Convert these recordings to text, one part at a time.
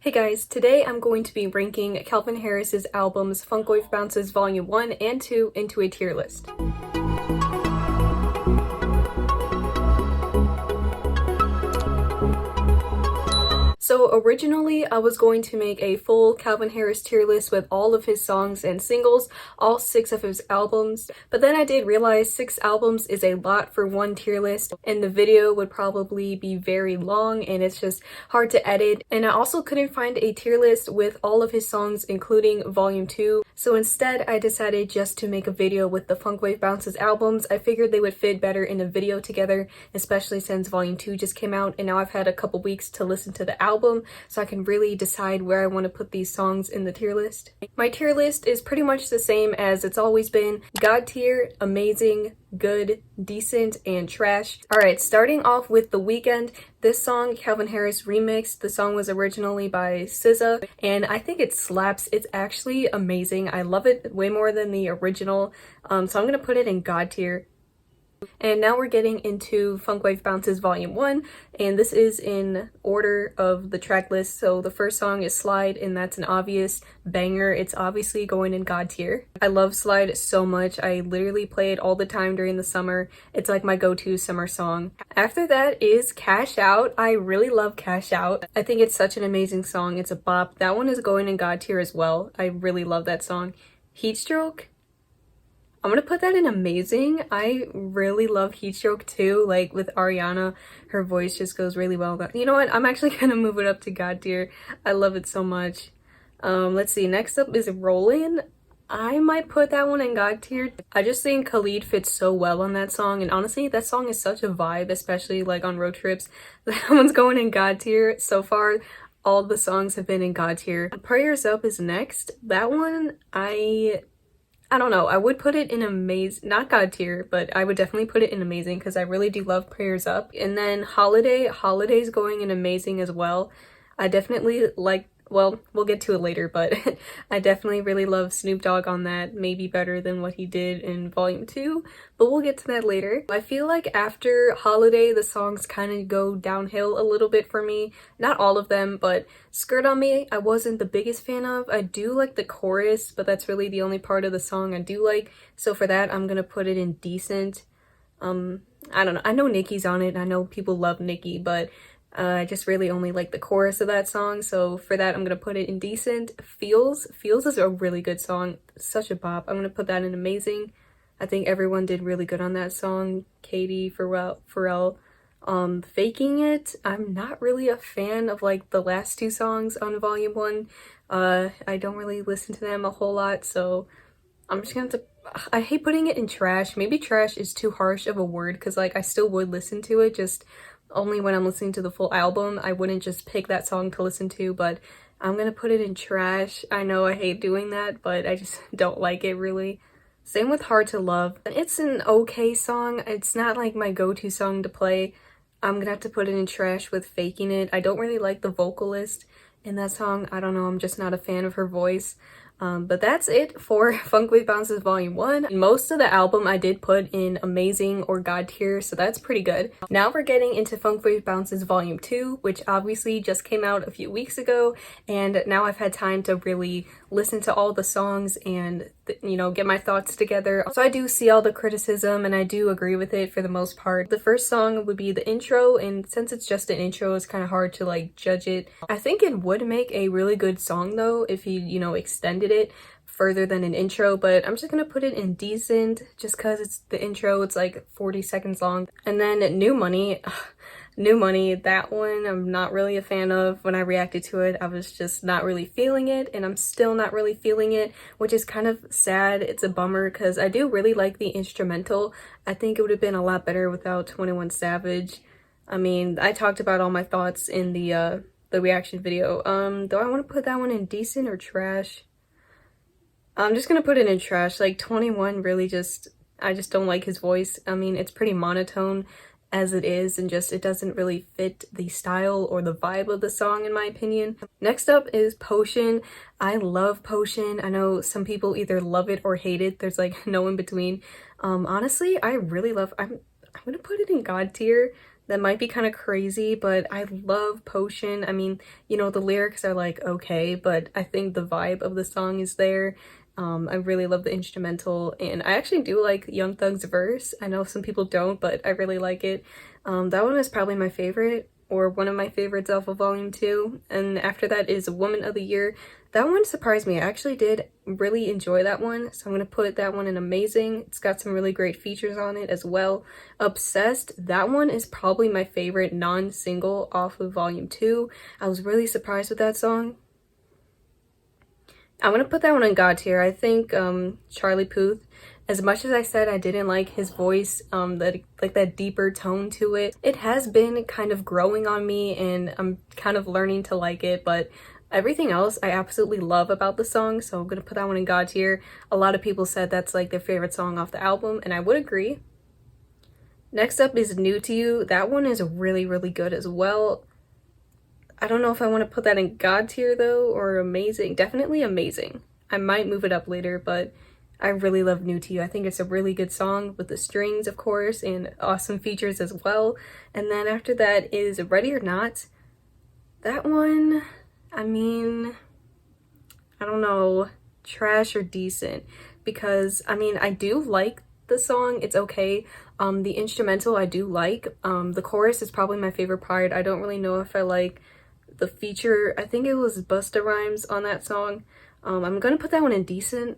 Hey guys, today I'm going to be ranking Calvin Harris's albums Funk Wav Bounces Volume 1 and 2 into a tier list. So originally I was going to make a full Calvin Harris tier list with all of his songs and singles, all 6 of his albums, but then I did realize 6 albums is a lot for one tier list and the video would probably be very long and it's just hard to edit, and I also couldn't find a tier list with all of his songs including Volume 2, so instead I decided just to make a video with the Funk Wav Bounces albums. I figured they would fit better in a video together, especially since Volume 2 just came out and now I've had a couple weeks to listen to the album, so I can really decide where I want to put these songs in the tier list. My tier list is pretty much the same as it's always been: God tier, amazing, good, decent, and trash. Alright, starting off with The Weeknd. This song Calvin Harris remixed. The song was originally by SZA and I think it slaps. It's actually amazing. I love it way more than the original, so I'm gonna put it in God tier. And now we're getting into Funk Wav Bounces Volume 1, and this is in order of the track list. So the first song is Slide, and that's an obvious banger. It's obviously going in God tier. I love Slide so much. I literally play it all the time during the summer. It's like my go-to summer song. After that is Cash Out. I really love Cash Out. I think it's such an amazing song. It's a bop. That one is going in God tier as well. I really love that song. Heatstroke, I'm gonna put that in amazing. I really love Heatstroke too, like with Ariana. Her voice just goes really well. You know what? I'm actually gonna move it up to God tier. I love it so much. Let's see. Next up is Rollin'. I might put that one in God tier. I just think Khalid fits so well on that song, and honestly, that song is such a vibe, especially like on road trips. That one's going in God tier. So far, all the songs have been in God tier. Prayers Up is next. That one, I don't know, I would put it in amazing, not God tier, but I would definitely put it in amazing because I really do love Prayers Up. And then Holiday's going in amazing as well. I definitely like, well, we'll get to it later, but I definitely really love Snoop Dogg on that, maybe better than what he did in Volume 2, but we'll get to that later. I feel like after Holiday, the songs kind of go downhill a little bit for me. Not all of them, but Skirt on Me, I wasn't the biggest fan of. I do like the chorus, but that's really the only part of the song I do like, so for that, I'm gonna put it in decent. I don't know, I know Nicki's on it, I know people love Nicki, but I just really only like the chorus of that song, so for that I'm gonna put it in decent. Feels is a really good song, such a bop. I'm gonna put that in amazing. I think everyone did really good on that song. Katie, Pharrell. Faking It, I'm not really a fan of like the last 2 songs on Volume 1. I don't really listen to them a whole lot, so I'm just gonna have to, I hate putting it in trash. Maybe trash is too harsh of a word because like I still would listen to it, just only when I'm listening to the full album. I wouldn't just pick that song to listen to, but I'm gonna put it in trash. I know I hate doing that, but I just don't like it really. Same with Hard to Love. It's an okay song. It's not like my go-to song to play. I'm gonna have to put it in trash with Faking It. I don't really like the vocalist in that song. I don't know, I'm just not a fan of her voice. But that's it for Funk Wav Bounces Volume 1. Most of the album I did put in amazing or God tier, so that's pretty good. Now we're getting into Funk Wav Bounces Volume 2, which obviously just came out a few weeks ago, and now I've had time to really listen to all the songs and, you know, get my thoughts together. So I do see all the criticism and I do agree with it for the most part. The first song would be the intro, and since it's just an intro, it's kind of hard to like judge it. I think it would make a really good song though if you know, extended it further than an intro, but I'm just gonna put it in decent just because it's the intro. It's like 40 seconds long. And then New Money, that one I'm not really a fan of. When I reacted to it, I was just not really feeling it, and I'm still not really feeling it, which is kind of sad. It's a bummer because I do really like the instrumental. I think it would have been a lot better without 21 Savage. I mean, I talked about all my thoughts in the reaction video. Do I want to put that one in decent or trash? I'm just gonna put it in trash. Like 21 really I just don't like his voice. I mean, it's pretty monotone as it is, and just it doesn't really fit the style or the vibe of the song in my opinion. Next up is Potion. I love Potion. I know some people either love it or hate it. There's like no in between. Honestly, I really love, I'm gonna put it in God tier. That might be kind of crazy, but I love Potion. I mean, you know, the lyrics are like okay, but I think the vibe of the song is there. I really love the instrumental, and I actually do like Young Thug's verse. I know some people don't, but I really like it. That one is probably my favorite, or one of my favorites off of Volume 2. And after that is Woman of the Year. That one surprised me. I actually did really enjoy that one, so I'm gonna put that one in amazing. It's got some really great features on it as well. Obsessed, that one is probably my favorite non-single off of Volume 2. I was really surprised with that song. I'm gonna put that one on God tier. I think Charlie Puth, as much as I said I didn't like his voice, that deeper tone to it, it has been kind of growing on me, and I'm kind of learning to like it. But everything else I absolutely love about the song, so I'm gonna put that one in God tier. A lot of people said that's like their favorite song off the album, and I would agree. Next up is New to You. That one is really, really good as well. I don't know if I want to put that in God tier though, or amazing. Definitely amazing. I might move it up later, but I really love New to You. I think it's a really good song with the strings, of course, and awesome features as well. And then after that is Ready or Not. That one, I mean, I don't know, trash or decent, because I mean, I do like the song, it's okay. The instrumental I do like. The chorus is probably my favorite part. I don't really know if I like the feature. I think it was Busta Rhymes on that song. I'm gonna put that one in decent.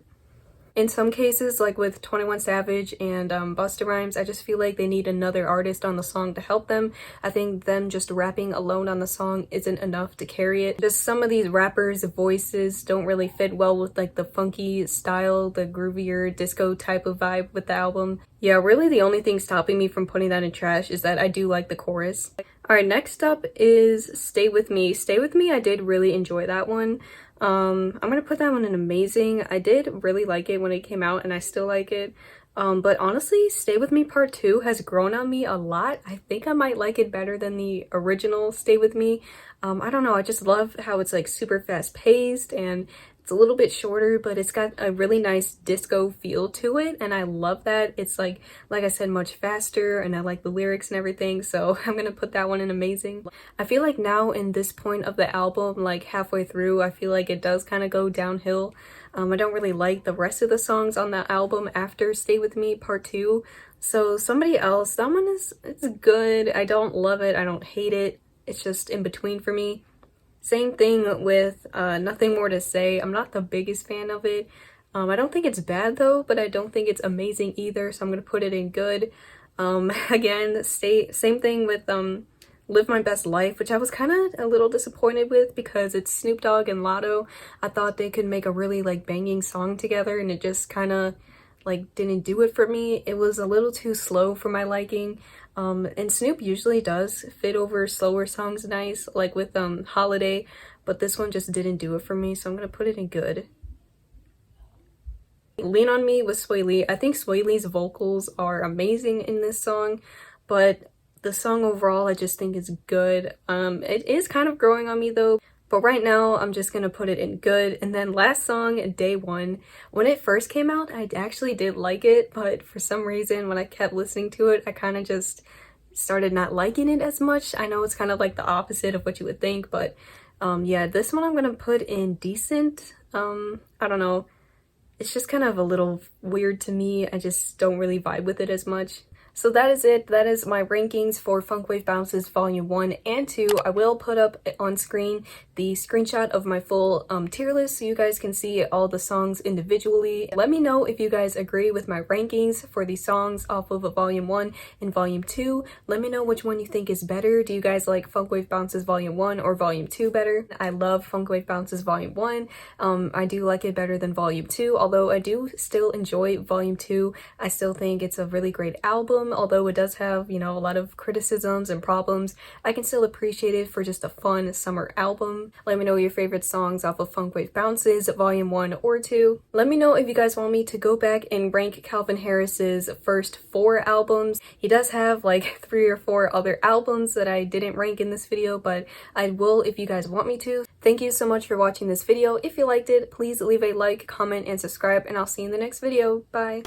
In some cases, like with 21 Savage and Busta Rhymes, I just feel like they need another artist on the song to help them. I think them just rapping alone on the song isn't enough to carry it. Just some of these rappers' voices don't really fit well with like the funky style, the groovier disco type of vibe with the album. Yeah, really the only thing stopping me from putting that in trash is that I do like the chorus. Alright, next up is Stay With Me. Stay With Me, I did really enjoy that one. I'm gonna put that one in amazing. I did really like it when it came out, and I still like it. But honestly, Stay With Me Part 2 has grown on me a lot. I think I might like it better than the original Stay With Me. I don't know, I just love how it's like super fast paced, and it's a little bit shorter, but it's got a really nice disco feel to it, and I love that. It's like I said, much faster, and I like the lyrics and everything, so I'm gonna put that one in amazing. I feel like now in this point of the album, like halfway through, I feel like it does kind of go downhill. I don't really like the rest of the songs on the album after Stay With Me Part 2, so somebody else, that one it's good. I don't love it, I don't hate it, it's just in between for me. Same thing with Nothing More to Say. I'm not the biggest fan of it. I don't think it's bad though, but I don't think it's amazing either, so I'm gonna put it in good. Again, same thing with Live My Best Life, which I was kind of a little disappointed with because it's Snoop Dogg and Lotto. I thought they could make a really like banging song together, and it just kind of like didn't do it for me. It was a little too slow for my liking. And Snoop usually does fit over slower songs nice, like with Holiday, but this one just didn't do it for me, so I'm gonna put it in good. Lean On Me with Sway Lee. I think Sway Lee's vocals are amazing in this song, but the song overall I just think is good. It is kind of growing on me though, but right now I'm just gonna put it in good. And then last song, Day One. When it first came out, I actually did like it, but for some reason when I kept listening to it, I kind of just started not liking it as much. I know it's kind of like the opposite of what you would think, but yeah, this one I'm gonna put in decent. I don't know, it's just kind of a little weird to me. I just don't really vibe with it as much. So that is it. That is my rankings for Funk Wav Bounces Volume 1 and 2. I will put up on screen the screenshot of my full tier list so you guys can see all the songs individually. Let me know if you guys agree with my rankings for the songs off of Volume 1 and Volume 2. Let me know which one you think is better. Do you guys like Funk Wav Bounces Volume 1 or Volume 2 better? I love Funk Wav Bounces Volume 1. I do like it better than Volume 2, although I do still enjoy Volume 2. I still think it's a really great album. Although it does have, you know, a lot of criticisms and problems, I can still appreciate it for just a fun summer album. Let me know your favorite songs off of Funk Wav Bounces Volume 1 or 2. Let me know if you guys want me to go back and rank Calvin Harris's first 4 albums. He does have like 3 or 4 other albums that I didn't rank in this video, but I will if you guys want me to. Thank you so much for watching this video. If you liked it, please leave a like, comment, and subscribe, and I'll see you in the next video. Bye!